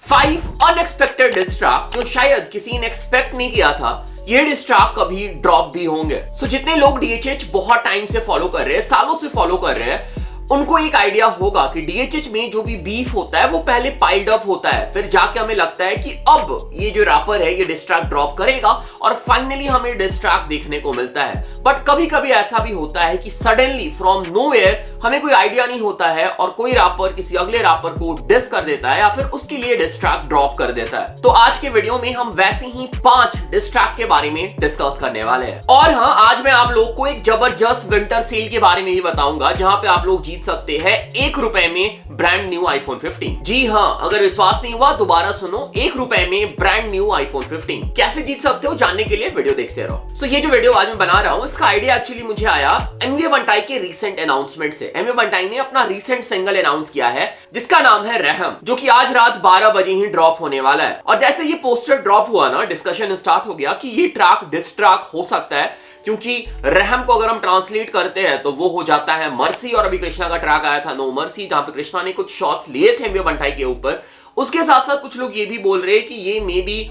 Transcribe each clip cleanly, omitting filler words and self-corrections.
5 unexpected distract जो शायद किसी ने एक्सपेक्ट नहीं किया था, ये डिस्ट्रैक्ट कभी ड्रॉप भी होंगे। जितने लोग डीएचएच बहुत टाइम से फॉलो कर रहे हैं, सालों से फॉलो कर रहे हैं, उनको एक आइडिया होगा कि डीएचएच में जो भी बीफ होता है वो पहले पाइल्ड अप होता है, फिर जाके हमें लगता है कि अब ये जो रैपर है ये डिस्ट्रैक्ट ड्रॉप करेगा और फाइनली हमें डिस्ट्रैक्ट देखने को मिलता है। बट कभी कभी ऐसा भी होता है कि सडनली फ्रॉम नोवेयर हमें कोई आइडिया नहीं होता है और कोई रैपर किसी अगले रैपर को डिस कर देता है या फिर उसके लिए डिस्ट्रैक्ट ड्रॉप कर देता है। तो आज के वीडियो में हम वैसे ही 5 डिस्ट्रैक्ट के बारे में डिस्कस करने वाले हैं। और हाँ, आज मैं आप लोग को एक जबरदस्त विंटर सेल के बारे में भी बताऊंगा जहां पे आप लोग सकते हैं 1 रुपए में ब्रांड न्यू आईफोन 15। जी हाँ, अगर विश्वास नहीं हुआ दोबारा सुनो, 1 रुपए में ब्रांड न्यू आईफोन 15 कैसे जीत सकते हो जानने के लिए वीडियो देखते रहो। ये जो वीडियो आज मैं बना रहा हूं इसका आइडिया एक्चुअली मुझे आया एमवे बंटाई के रीसेंट अनाउंसमेंट से। एमवे बंटाई ने अपना रीसेंट सिंगल अनाउंस किया है जिसका नाम है रहम, जो कि आज रात 12 बजे ही ड्रॉप होने वाला है। और जैसे ये पोस्टर ड्रॉप हुआ ना, डिस्कशन स्टार्ट हो गया कि ये ट्रैक डिस्ट्रैक्ट हो सकता है, क्योंकि रहम को अगर हम ट्रांसलेट करते हैं तो वो हो जाता है मर्सी। और अभी कृष्णा का ट्रैक आया था नो मर्सी, जहां पे कृष्णा ने कुछ शॉट्स लिए थे एमवे बंटाई के ऊपर। उसके साथ साथ कुछ लोग ये भी बोल रहे हैं कि ये मे बी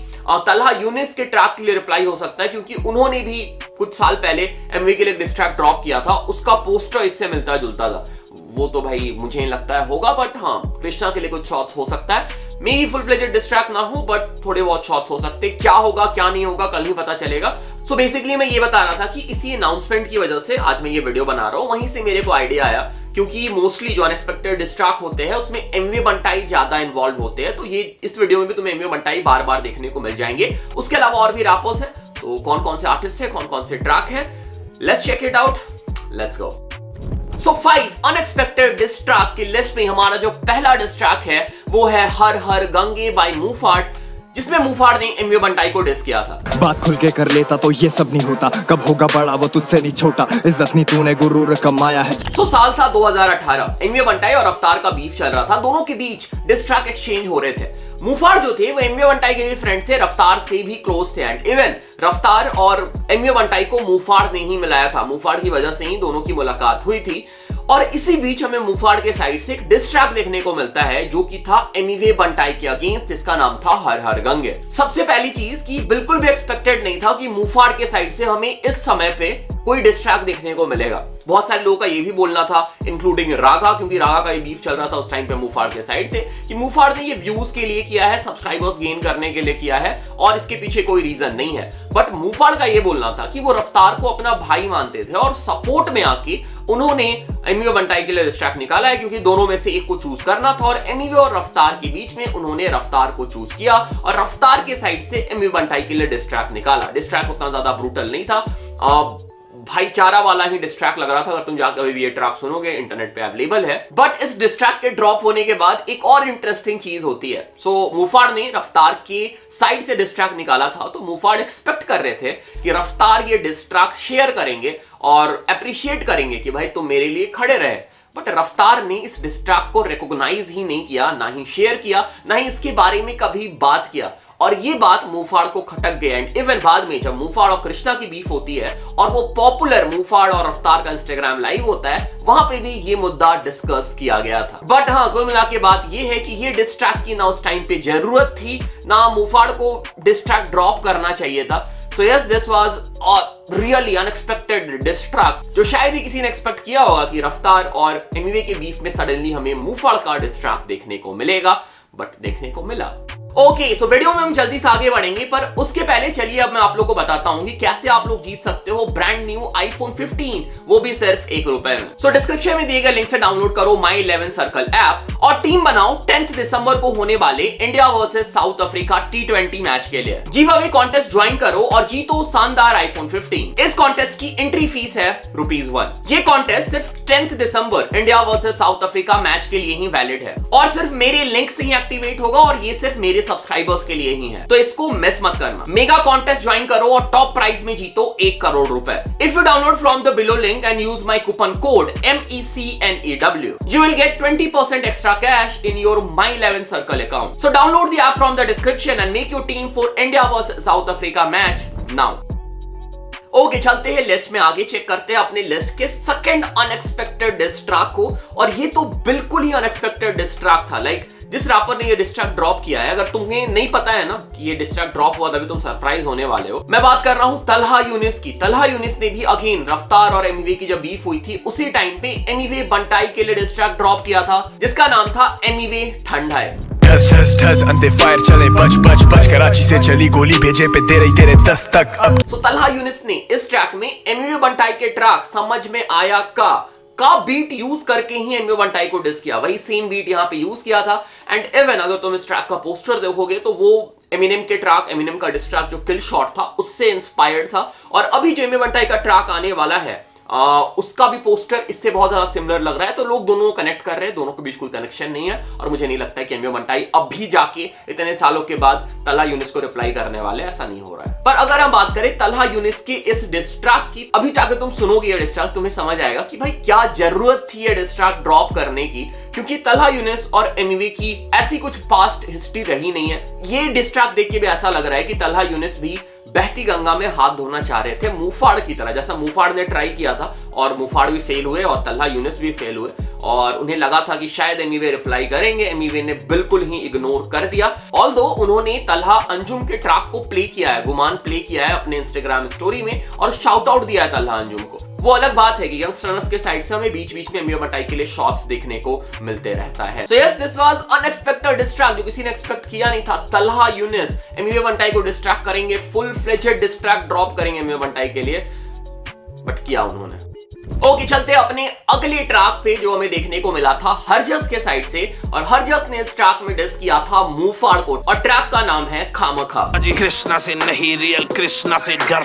तलहा यूनिस के ट्रैक के लिए रिप्लाई हो सकता है, क्योंकि उन्होंने भी कुछ साल पहले एमवे के लिए डिस्ट्रैक्ट ड्रॉप किया था, उसका पोस्टर इससे मिलता जुलता था। वो तो भाई मुझे नहीं लगता है होगा, बट हाँ, कृष्णा के लिए कुछ शॉट्स हो सकता है। May be full fledged distract ना हो, बट थोड़े बहुत शॉट्स हो सकते। क्या होगा क्या नहीं होगा कल ही पता चलेगा। सो बेसिकली मैं ये बता रहा था कि इसी अनाउंसमेंट की वजह से आज मैं ये वीडियो बना रहा हूं। वहीं से मेरे को आइडिया आया, क्योंकि मोस्टली जो अनएक्सपेक्टेड डिस्ट्रैक्ट होते हैं उसमें एमवे बंटाई ज्यादा इन्वॉल्व होते हैं। तो ये इस वीडियो में भी तुम्हें एमवे बंटाई बार बार देखने को मिल जाएंगे। उसके अलावा और भी रैपर्स हैं, तो कौन कौन से आर्टिस्ट है, कौन कौन से ट्रैक है, let's check it out, let's go. 5 unexpected distract की लिस्ट में हमारा जो पहला डिस्ट्रैक्ट है वो है हर हर गंगे बाय मुफाड, जिसमें मुफाड ने एमवे बंटाई को डिस किया था। बात खुल के कर लेता तो ये सब नहीं होता, कब होगा बड़ा वो तुझसे नहीं छोटा, इज्जत नहीं तूने गुरूर कमाया है। साल था 2018, एमवे बंटाई और रफ्तार का बीफ चल रहा था, दोनों के बीच डिस्ट्रैक्ट एक्सचेंज हो रहे थे। मुफाड जो थे वो एमवे बंटाई के भी फ्रेंड थे, रफ्तार से भी क्लोज थे, एंड इवन रफ्तार और एमवे बंटाई को मुफाड ने ही मिलाया था। मुफाड की वजह से ही दोनों की मुलाकात हुई थी। और इसी बीच हमें मुफाड के साइड से एक डिस्ट्रैक्ट देखने को मिलता है जो कि था एमवे बंटाई के अगेंस्ट, जिसका नाम था हर हर गंगे। सबसे पहली चीज कि बिल्कुल भी एक्सपेक्टेड नहीं था कि मुफाड के साइड से हमें इस समय पे कोई डिस्ट्रैक्ट देखने को मिलेगा। बहुत सारे लोगों का ये भी बोलना था, इंक्लूडिंग रागा, क्योंकि रागा का ये बीफ चल रहा था उस टाइम पे मुफाड के साइड से, कि मुफाड ने ये व्यूज के लिए किया है, सब्सक्राइबर्स गेन करने के लिए किया है और इसके पीछे कोई रीजन नहीं है। बट मुफाड का ये बोलना था कि वो रफ्तार को अपना भाई मानते थे और सपोर्ट में आके उन्होंने एमवे बंटाई के लिए डिस्ट्रैक्ट निकाला है, क्योंकि दोनों में से एक को चूज करना था और एमवे और रफ्तार के बीच में उन्होंने रफ्तार को चूज किया और रफ्तार के साइड से एमवे बंटाई के लिए डिस्ट्रैक्ट निकाला। डिस्ट्रैक्ट उतना ज्यादा ब्रूटल नहीं था, भाईचारा वाला ही डिस्ट्रैक्ट लग रहा था। अगर तुम जाकर अभी भी ये ट्रैक सुनोगे, इंटरनेट पे अवेलेबल है। बट इस डिस्ट्रैक्ट के ड्रॉप होने के बाद एक और इंटरेस्टिंग चीज होती है। मुफाड ने रफ्तार के साइड से डिस्ट्रैक्ट निकाला था, तो मुफाड एक्सपेक्ट कर रहे थे कि रफ्तार ये डिस्ट्रैक्ट शेयर करेंगे और अप्रिशिएट करेंगे कि भाई तुम मेरे लिए खड़े रहे। बट रफ्तार ने इस डिस्ट्रैक्ट को रिकॉग्नाइज ही नहीं किया, ना ही शेयर किया, ना ही इसके बारे में कभी बात किया। और ये बात मुफाड को खटक गई। एंड इवन बाद में जब मुफाड और कृष्णा की बीफ होती है और वो पॉपुलर मुफाड और रफ्तार का इंस्टाग्राम लाइव होता है, वहां पे भी ये मुद्दा डिस्कस किया गया था। बट हाँ, कुल मिला के बात ये है कि ये डिस्ट्रैक्ट की ना उस टाइम पे जरूरत थी, ना मुफाड को डिस्ट्रैक्ट ड्रॉप करना चाहिए था। So yes, this was a really unexpected distract, जो शायद ही किसी ने एक्सपेक्ट किया होगा कि रफ्तार और एमवे के बीफ में सडनली हमें मुफाड का डिस्ट्रैक्ट देखने को मिलेगा, बट देखने को मिला। ओके, सो वीडियो में हम जल्दी से आगे बढ़ेंगे, पर उसके पहले चलिए अब मैं आप लोगों को बताता हूं कि कैसे आप लोग जीत सकते हो ब्रांड न्यू आईफोन 15, वो भी सिर्फ 1 रुपए में। सो डिस्क्रिप्शन में दिए गए लिंक से डाउनलोड करो माई 11 सर्कल ऐप और टीम बनाओ 10 दिसंबर को होने वाले India versus South Africa T20 match के लिए। गिव अवे कॉन्टेस्ट ज्वाइन करो और जीतो शानदार आईफोन 15। इस कॉन्टेस्ट की एंट्री फीस है ₹1। ये कॉन्टेस्ट सिर्फ 10 दिसंबर India versus South Africa match के लिए ही वैलिड है और सिर्फ मेरे लिंक से ही एक्टिवेट होगा और ये सिर्फ मेरे सब्सक्राइबर्स के लिए ही है, तो इसको मिस मत करना। मेगा कॉन्टेस्ट ज्वाइन करो और टॉप प्राइज में जीतो 1 करोड़ रुपए। If you download from the below link and use my coupon code MECNEW, you will get 20% extra cash in your My 11 Circle account. So download the app from the description and make your team for India vs South Africa match now. Okay, चलते हैं list में आगे, check करते हैं अपने list के second unexpected diss track को। और ये तो बिल्कुल ही अनएक्सपेक्टेड डिस ट्रैक था। लाइक जिस रैपर ने ये डिस ट्रैक ड्रॉप किया है, अगर तुम्हें नहीं पता है ना कि ये डिस ट्रैक ड्रॉप हुआ, तभी तुम सरप्राइज होने वाले हो। मैं बात कर रहा हूं तलहा यूनिस की। तलहा यूनिस ने भी अगेन रफ्तार और एमिवे की जब बीफ हुई थी, उसी टाइम पे एमिवे बंटाई के लिए डिस ट्रैक ड्रॉप किया था, जिसका नाम था एमिवे ठंडा है। ठस ठस ठस अंधे फायर चले, बच बच बच, कराची से चली गोली, भेजे पे दे रही तेरे दस्तक अब। सो तलहा यूनिस ने इस ट्रैक में एमिवे बंटाई के ट्रैक समझ में आया का बीट यूज करके ही एमिवे बंटाई को डिस किया। वही सेम बीट यहां पे यूज किया था। एंड इवन अगर तुम इस ट्रैक का पोस्टर देखोगे तो वो एमिनेम के ट्रैक, एमिनेम का डिस ट्रैक जो किल शॉट था, उससे इंस्पायर्ड था। और अभी जो एमिवे बंटाई का ट्रैक आने वाला है, उसका भी पोस्टर इससे बहुत ज्यादा सिमिलर लग रहा है। तो लोग दोनों को कनेक्ट कर रहे हैं, दोनों के बीच कोई कनेक्शन नहीं है। और मुझे नहीं लगता है कि एमिवे बंटाई अभी जाके इतने सालों के बाद तलहा यूनिस को रिप्लाई करने वाले, ऐसा नहीं हो रहा है। पर अगर हम बात करें तलहा यूनिस के इस डिस ट्रैक की, अभी जाके तुम सुनोगे ये डिस ट्रैक, तुम्हें समझ आएगा कि भाई क्या जरूरत थी ये डिस ट्रैक ड्रॉप करने की। क्योंकि तलहा यूनिस और एमिवे की ऐसी कुछ पास्ट हिस्ट्री रही नहीं है। ये डिस ट्रैक देख के भी ऐसा लग रहा है कि तलहा यूनिस भी बहती गंगा में हाथ धोना चाह रहे थे, मुफाड़ की तरह, जैसा मुफाड़ ने ट्राई किया था और मुफाड़ भी फेल हुए और तलहा यूनिस भी फेल हुए। और उन्हें लगा था कि शायद एमिवे रिप्लाई करेंगे, एमिवे ने बिल्कुल ही इग्नोर कर दिया। ऑल्दो उन्होंने तलहा अंजुम के ट्रैक को प्ले किया है, गुमान प्ले किया है अपने इंस्टाग्राम स्टोरी में और शाउट आउट दिया है तलहा अंजुम को। वो अलग बात है कि यंगस्टर्स के साइड से हमें बीच बीच में एमिवे बंटाई के लिए शॉट्स देखने को मिलते रहता है। So yes, this was unexpected diss track, जो किसी ने एक्सपेक्ट किया नहीं था। तलहा यूनिस एमिवे बंटाई को डिस ट्रैक करेंगे, full fledged diss track drop करेंगे एमिवे बंटाई के लिए, बट किया उन्होंने। ओके, चलते अपने अगले ट्रैक पे जो हमें देखने को मिला था हरजस के साइड से। और हरजस ने इस ट्रैक में डिस किया था मुफाड़ को और ट्रैक का नाम है खामखा। जी कृष्णा से नहीं, रियल कृष्णा से डर,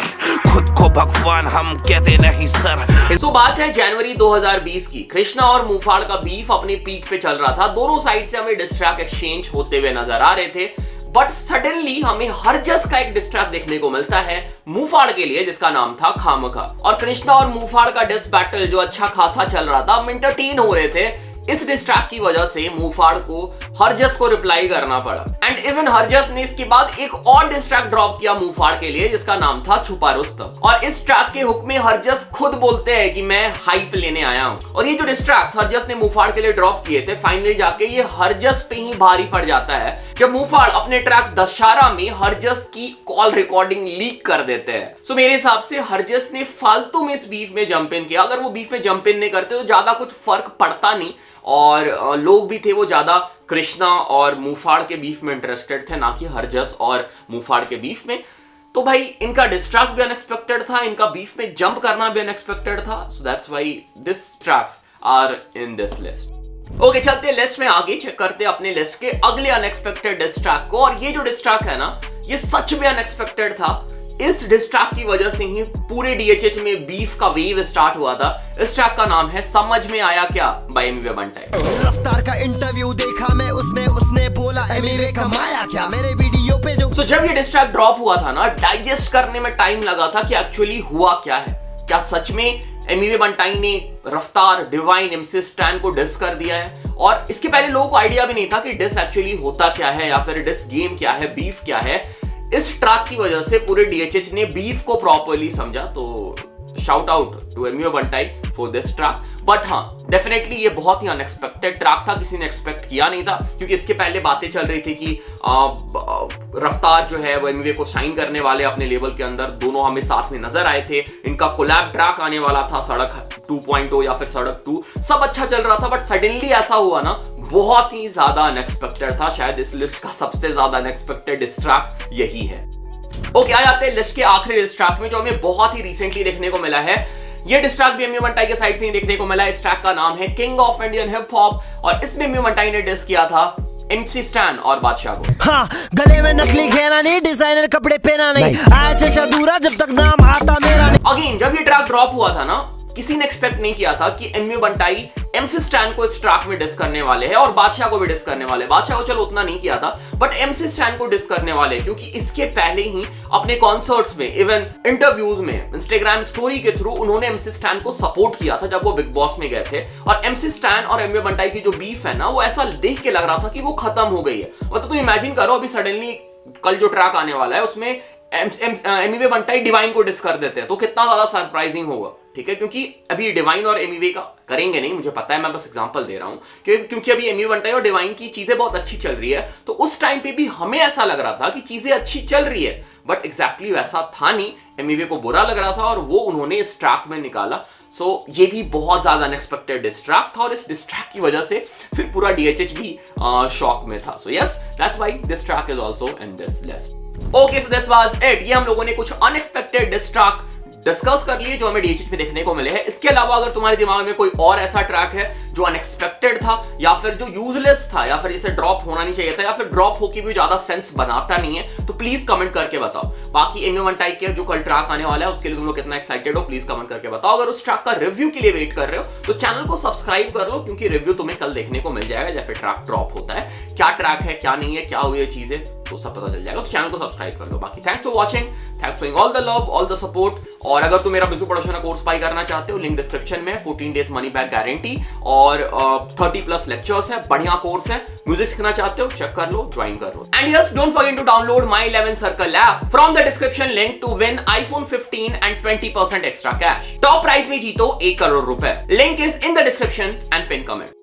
खुद को भगवान हम कहते नहीं सर। सो बात है जनवरी 2020 की। कृष्णा और मुफाड़ का बीफ अपने पीक पे चल रहा था। दोनों साइड से हमें डिस ट्रैक एक्सचेंज होते हुए नजर आ रहे थे। बट सडनली हमें हरजस का एक डिस ट्रैक देखने को मिलता है मुफाड़ के लिए, जिसका नाम था खामखा। और कृष्णा और मुफाड़ का डिस बैटल जो अच्छा खासा चल रहा था, हम एंटरटेन हो रहे थे। इस डिस ट्रैक की वजह से मुफाड़ को हरजस को रिप्लाई करना पड़ा। एंड इवन हरजस ने इसके बाद एक और डिस ट्रैक ड्रॉप किया मुफाड़ के लिए, जिसका नाम था छुपा रुस्तम। और इस ट्रैक के हुक में हरजस खुद बोलते हैं कि मैं हाइप लेने आया हूं। और ये जो डिस ट्रैक्स हरजस ने मुफाड़ के लिए ड्रॉप किए थे, फाइनली जाके ये हरजस पे ही भारी पड़ जाता है जब मुफाड़ अपने ट्रैक दशहरा में हरजस की कॉल रिकॉर्डिंग लीक कर देते हैं। सो मेरे हिसाब से हरजस ने फालतू में इस बीफ में जंप इन किया। अगर वो बीफ में जंप इन नहीं करते तो ज्यादा कुछ फर्क पड़ता नहीं। और लोग भी थे वो ज्यादा कृष्णा और मुफाड़ के बीफ में इंटरेस्टेड थे, ना कि हरजस और मुफाड़ के बीफ में। तो भाई इनका डिस ट्रैक भी अनएक्सपेक्टेड था, इनका बीफ में जंप करना भी अनएक्सपेक्टेड था। So that's why this tracks are in this list. Okay, चलते हैं लिस्ट में आगे, चेक करते हैं अपने लिस्ट के अगले अनएक्सपेक्टेड डिस ट्रैक को। और ये जो डिस ट्रैक है ना, ये सच में अनएक्सपेक्टेड था। इस डिस ट्रैक की वजह से ही पूरे डीएचएच में बीफ का वेव स्टार्ट हुआ था। इस ट्रैक का नाम है समझ में आया क्या बाय एमिवे बंटाई। रफ्तार का इंटरव्यू देखा मैं, उसमें उसने बोला एमिवे कमाया क्या मेरे वीडियो पे जो। तो जब ये डिस ट्रैक ड्रॉप हुआ था ना, डाइजेस्ट करने में टाइम लगा था कि एक्चुअली हुआ क्या है। क्या सच में एमिवे बंटाई ने रफ्तार, डिवाइन, एमसी स्टैन को डिस कर दिया है? और इसके पहले लोगों को आइडिया भी नहीं था कि डिस एक्चुअली होता क्या है या फिर डिस गेम क्या है, बीफ क्या है। इस ट्रैक की वजह से पूरे डीएचएच ने बीफ को प्रॉपर्ली समझा। तो shout out to Emiway Bantai for this track. But हाँ, डेफिनेटली ये बहुत ही अनएक्सपेक्टेड ट्रैक था, किसी ने एक्सपेक्ट किया नहीं था। क्योंकि इसके पहले बातें चल रही थी कि रफ्तार जो है वो एमिवे को साइन करने वाले अपने लेवल के अंदर, दोनों हमें साथ में नजर आए थे। इनका कोलैब ट्रैक आने वाला था, सड़क 2.0 या फिर सड़क 2, सब अच्छा चल रहा था। बट सडनली ऐसा हुआ ना, बहुत ही ज्यादा अनएक्सपेक्टेड था। शायद इस लिस्ट का सबसे ज्यादा अनएक्सपेक्टेड ट्रैक यही है। ओके, आ जाते हैं लिस्ट के आखिरी डिस ट्रैक में, जो हमें बहुत ही रिसेंटली देखने को मिला है। ये डिस ट्रैक भी एमिवे बंटाई के साइड से ही देखने को मिला है। इस ट्रैक का नाम है king of Indian hip hop और इसमें एमिवे बंटाई ने डिस किया था एमसी स्टैन और बादशाह को। हाँ, गले में नकली घेरा नहीं, डिजाइनर कपड़े पहना नहीं, आज अधूरा जब तक नाम आता मेरा नहीं। अगेन जब ये ट्रैक ड्रॉप हुआ था ना, किसी ने एक्सपेक्ट नहीं किया था कि एमिवे बंटाई एमसी स्टैन को इस ट्रैक में डिस करने वाले हैं और बादशाह को भी डिस करने वाले। बादशाह को चलो उतना नहीं किया था, बट एमसी स्टैन को डिस करने वाले, क्योंकि इसके पहले ही अपने कॉन्सर्ट्स में, इवन इंटरव्यूज में, इंस्टाग्राम स्टोरी के थ्रू उन्होंने एमसी स्टैन को सपोर्ट किया था जब वो बिग बॉस में गए थे। और एमसी स्टैन और एमिवे बंटाई की जो बीफ है ना, वो ऐसा देख के लग रहा था कि वो खत्म हो गई है। मतलब तुम इमेजिन करो, अभी सडनली कल जो ट्रैक आने वाला है उसमें एमिवे बंटाई डिवाइन को डिस कर देते हैं तो कितना ज्यादा सरप्राइजिंग होगा, ठीक है। क्योंकि अभी डिवाइन और एमिवे का करेंगे नहीं, मुझे पता है, मैं बस एग्जांपल दे रहा हूं क्योंकि अभी एमिवे बंटाई और डिवाइन की चीजें बहुत अच्छी चल रही है, तो उस टाइम पे भी हमें ऐसा लग रहा था कि चीजें अच्छी चल रही है, बट एग्जैक्टली वैसा था नहीं। एमिवे को बुरा लग रहा था और वो उन्होंने इस ट्रैक में निकाला। सो ये भी बहुत ज्यादा अनएक्सपेक्टेड डिस्ट्रैक्ट था और इस डिस्ट्रैक्ट की वजह से फिर पूरा डीएचएच भी शॉक में था। So yes, that's why this track is also in this list. Okay, so this was it. ये हम लोगों ने कुछ अनएक्सपेक्टेड डिस्ट्रैक्ट डिस्कस कर लिए जो हमें डीएचएच में देखने को मिले हैं। इसके अलावा अगर तुम्हारे दिमाग में कोई और ऐसा ट्रैक है जो अनएक्सपेक्टेड था या फिर जो यूजलेस था या फिर जिसे ड्रॉप होना नहीं चाहिए था या फिर ड्रॉप होके भी ज्यादा सेंस बनाता नहीं है, तो प्लीज कमेंट करके बताओ। बाकी एमिवे बंटाई के जो कल ट्रैक आने वाला है उसके लिए तुम लोग कितना एक्साइटेड हो, प्लीज कमेंट करके बताओ। अगर उस ट्रैक का रिव्यू के लिए वेट कर रहे हो तो चैनल को सब्सक्राइब कर लो, क्योंकि रिव्यू तुम्हें कल देखने को मिल जाएगा जैसे ट्रैक ड्रॉप होता है, क्या ट्रैक है क्या नहीं है, क्या हुई है चीजें, तो सब पता चल जाएगा। तो चैनल को सब्सक्राइब कर लो। बाकी thanks for watching, thanks for all the love, all the support. और अगर तुम मेरा बिजू प्रोडक्शन का कोर्स बाय करना चाहते हो, लिंक डिस्क्रिप्शन में, 14 डेज मनी बैक गारंटी और 30+ लेक्चर्स है, बढ़िया कोर्स है। म्यूजिक सीखना चाहते हो, चेक कर लो, ज्वाइन कर लो। And yes, don't forget to download my 11 circle app from the description link to win iPhone 15 and 20% extra cash. Top prize में जीतो 1 करोड़ रुपए। Link is in the description and pin comment.